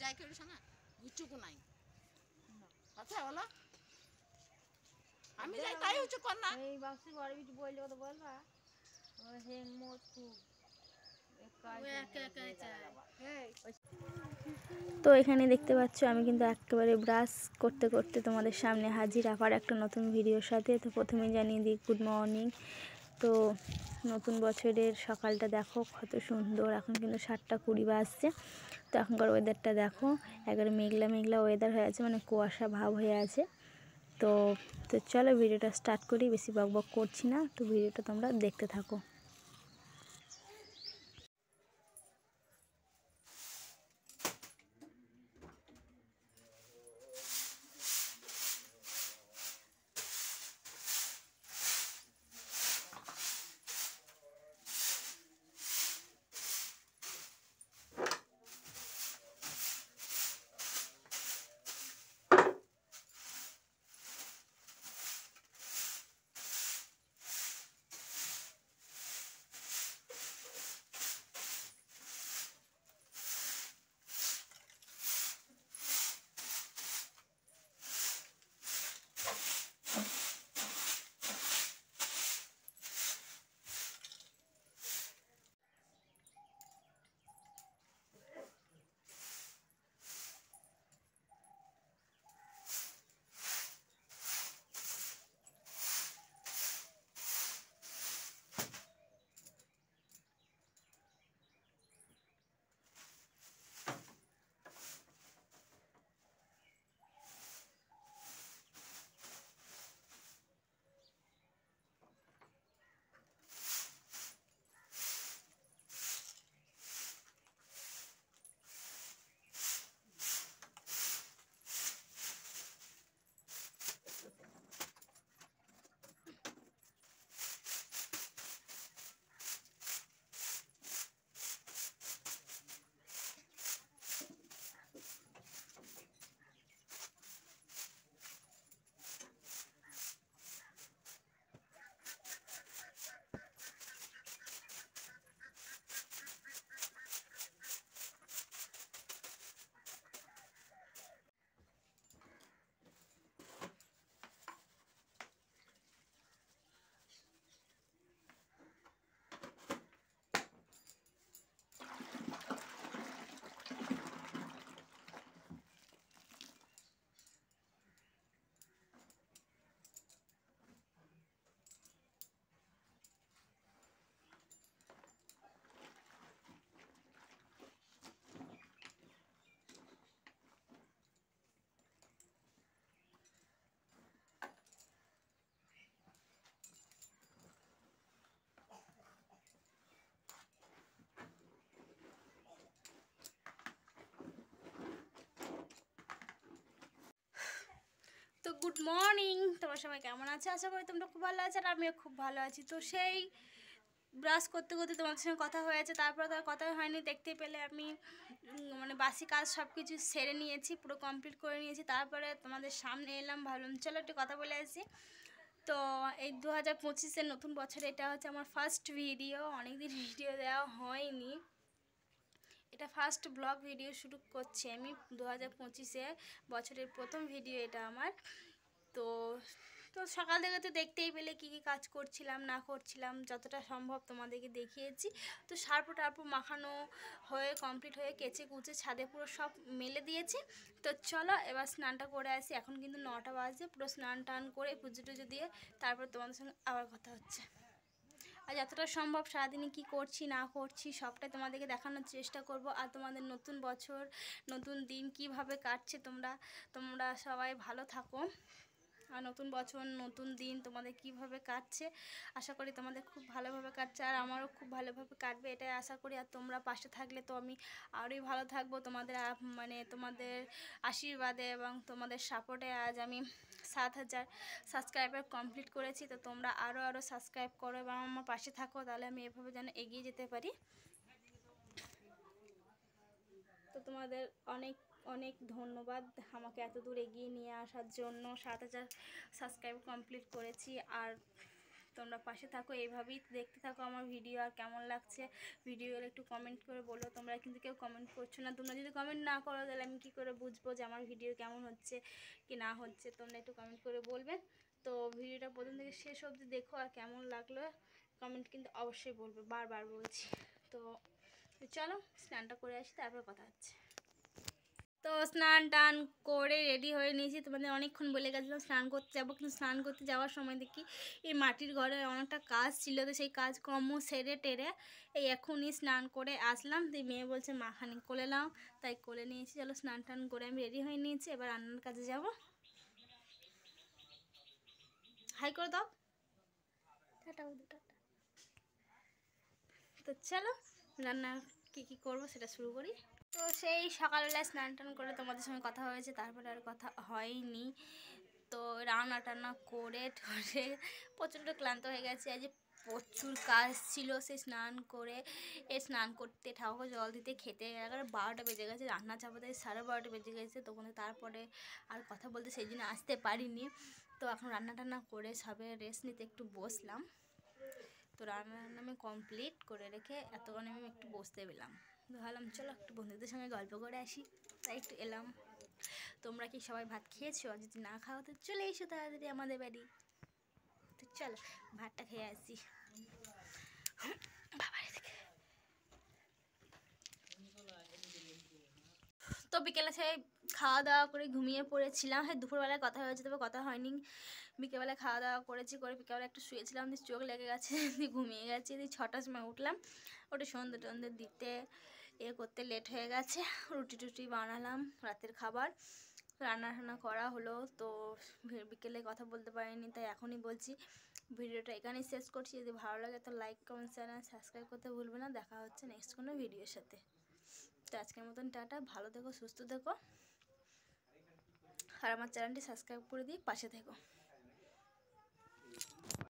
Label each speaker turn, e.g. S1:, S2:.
S1: যাই করিস না বুঝুকু নাই কথা বলো আমি যাই তাই হচ্ছে কর না
S2: এই বাক্সে বড় বিটি বললে কথা বলবা ও হেন মোট খুব তো এখানে দেখতে পাচ্ছ আমি কিন্তু একেবারে ব্রাশ করতে করতে তোমাদের সামনে হাজির আবার একটা নতুন ভিডিওর সাথে। তো প্রথমে জানিয়ে দিই গুড মর্নিং। তো নতুন বছরের সকালটা দেখো কত সুন্দর, এখন কিন্তু 7:20 বাজছে। তো এখনকার ওয়েদারটা দেখো একবারে মেঘলা মেঘলা ওয়েদার হয়ে আছে, মানে কুয়াশা ভাব হয়ে আছে। তো তো চলো ভিডিওটা স্টার্ট করি, বেশি বক বক করছি না, তো ভিডিওটা তোমরা দেখতে থাকো। তো গুড মর্নিং, তোমার সবাই কেমন আছে? আশা করি তোমরা খুব ভালো আছো আর আমিও খুব ভালো আছি। তো সেই ব্রাশ করতে করতে তোমাদের সঙ্গে কথা হয়েছে, তারপরে তো আর কথাই হয়নি। দেখতে পেলে আমি মানে বাসি কাজ সব কিছু সেরে নিয়েছি, পুরো কমপ্লিট করে নিয়েছি। তারপরে তোমাদের সামনে এলাম, ভাবলাম চলো একটু কথা বলে আসি। তো এই 2025-এর নতুন বছরে এটা হচ্ছে আমার ফার্স্ট ভিডিও, অনেকদিন ভিডিও দেওয়া হয়নি। এটা ফার্স্ট ব্লগ ভিডিও শুরু করছি আমি 2025-এ, বছরের প্রথম ভিডিও এটা আমার। তো তো সকাল থেকে তো দেখতেই পেলে কী কী কাজ করছিলাম না করছিলাম, যতটা সম্ভব তোমাদেরকে দেখিয়েছি। তো সার্প টার্প মাখানো হয়ে কমপ্লিট হয়ে কেচে কুচে ছাদে পুরো সব মেলে দিয়েছি। তো চলো এবার স্নানটা করে আসি। এখন কিন্তু 9টা বাজে, পুরো স্নান টান করে পুজো টুজো দিয়ে তারপর তোমাদের সঙ্গে আবার কথা হচ্ছে। আর যতটা সম্ভব সারাদিনে কী করছি না করছি সবটাই তোমাদেরকে দেখানোর চেষ্টা করব। আর তোমাদের নতুন বছর নতুন দিন কিভাবে কাটছে, তোমরা সবাই ভালো থাকো। আর নতুন বছর নতুন দিন তোমাদের কিভাবে কাটছে, আশা করি তোমাদের খুব ভালোভাবে কাটছে আর আমারও খুব ভালোভাবে কাটবে এটাই আশা করি। আর তোমরা পাশে থাকলে তো আমি আরোই ভালো থাকবো। তোমাদের আশীর্বাদে এবং তোমাদের সাপোর্টে আজ আমি 7,000 সাবস্ক্রাইবার কমপ্লিট করেছি। তো তোমরা আরও সাবস্ক্রাইব করো এবং আমার পাশে থাকো, তাহলে আমি এভাবে যেন এগিয়ে যেতে পারি। তো তোমাদের অনেক অনেক ধন্যবাদ আমাকে এত দূর এগিয়ে নিয়ে আসার জন্য। 7,000 সাবস্ক্রাইব কমপ্লিট করেছি আর তোমরা পাশে থাকো, এইভাবেই দেখতে থাকো আমার ভিডিও। আর কেমন লাগছে ভিডিওর একটু কমেন্ট করে বলো। তোমরা কিন্তু কেউ কমেন্ট করছো না। তোমরা যদি কমেন্ট না করো তাহলে আমি কী করে বুঝবো যে আমার ভিডিও কেমন হচ্ছে কি না হচ্ছে? তোমরা একটু কমেন্ট করে বলবে। তো ভিডিওটা প্রথম থেকে শেষ অবধি দেখো, আর কেমন লাগলো কমেন্ট কিন্তু অবশ্যই বলবে, বারবার বলছি। তো চলো স্নানটা করে আসি, তারপর কথা হচ্ছে। তো স্নান টান করে রেডি হয়ে নিয়েছি। তোমাদের অনেকক্ষণ বলে গেছিলাম স্নান করতে যাবো, কিন্তু স্নান করতে যাওয়ার সময় দেখি এই মাটির ঘরে অনেকটা কাজ ছিল, তো সেই কাজকর্ম সেরে টেরে এই এখনই স্নান করে আসলাম। তো মেয়ে বলছে মাখানি কোলে নাও, তাই কোলে নিয়েছি। চলো স্নান টান করে আমি রেডি হয়ে নিয়েছি, এবার রান্নার কাজে যাব। হাই করে দাও, টাটা টাটা। তো চলো রান্না কী করবো সেটা শুরু করি। তো সেই সকালবেলায় স্নান টান করে তোমাদের সঙ্গে কথা হয়েছে, তারপরে আর কথা হয়নি। তো রান্না টান্না করে ঠরে প্রচণ্ড ক্লান্ত হয়ে গেছে। আজ প্রচুর কাজ ছিল, সে স্নান করে স্নান করতে, ঠাকুরকে জল দিতে, খেতে 11-12টা বেজে গেছে। রান্না চাপাতে 12:30 বেজে গেছে। তখন তারপরে আর কথা বলতে সেই জন্য আসতে পারিনি। তো এখন রান্না টান্না করে সবে রেস্ট নিতে একটু বসলাম। তো রান্না আমি কমপ্লিট করে রেখে এতক্ষণ আমি একটু বসতে পেলাম। ভাবলাম চলো একটু বন্ধুদের সঙ্গে গল্প করে আসি, তাই একটু এলাম। তোমরা কি সবাই ভাত খেয়েছো? আর যদি না খাও তো চলে এসো তাড়াতাড়ি আমাদের বাড়ি। তো চলো ভাতটা খেয়ে আসি। তো বিকেলে সে খাওয়া দাওয়া করে ঘুমিয়ে পড়েছিলাম। হ্যাঁ দুপুরবেলায় কথা হয়েছে, তবে কথা হয়নি। বিকেলবেলায় খাওয়া দাওয়া করেছি, করে বিকেলবেলা একটু শুয়েছিলাম, দিয়ে চোখ লেগে গেছে, দিয়ে ঘুমিয়ে গেছি। দিয়ে 6টার সময় উঠলাম, ওটা সন্ধ্যে টন্ধে দিতে করতে লেট হয়ে গেছে। রুটি টুটি বানালাম রাতের খাবার, রান্না টান্না করা হলো। তো বিকেলে কথা বলতে পারিনি, তাই এখনই বলছি। ভিডিওটা এখানেই শেষ করছি। যদি ভালো লাগে তো লাইক কমেন্ট চ্যানেল সাবস্ক্রাইব করতে ভুলবে না। দেখা হচ্ছে নেক্সট কোনো ভিডিওর সাথে। তো আজকের মতন টাটা, ভালো থেকো, সুস্থ থেকো, আর আমার চ্যানেলটি সাবস্ক্রাইব করে দিয়ে পাশে থেকো।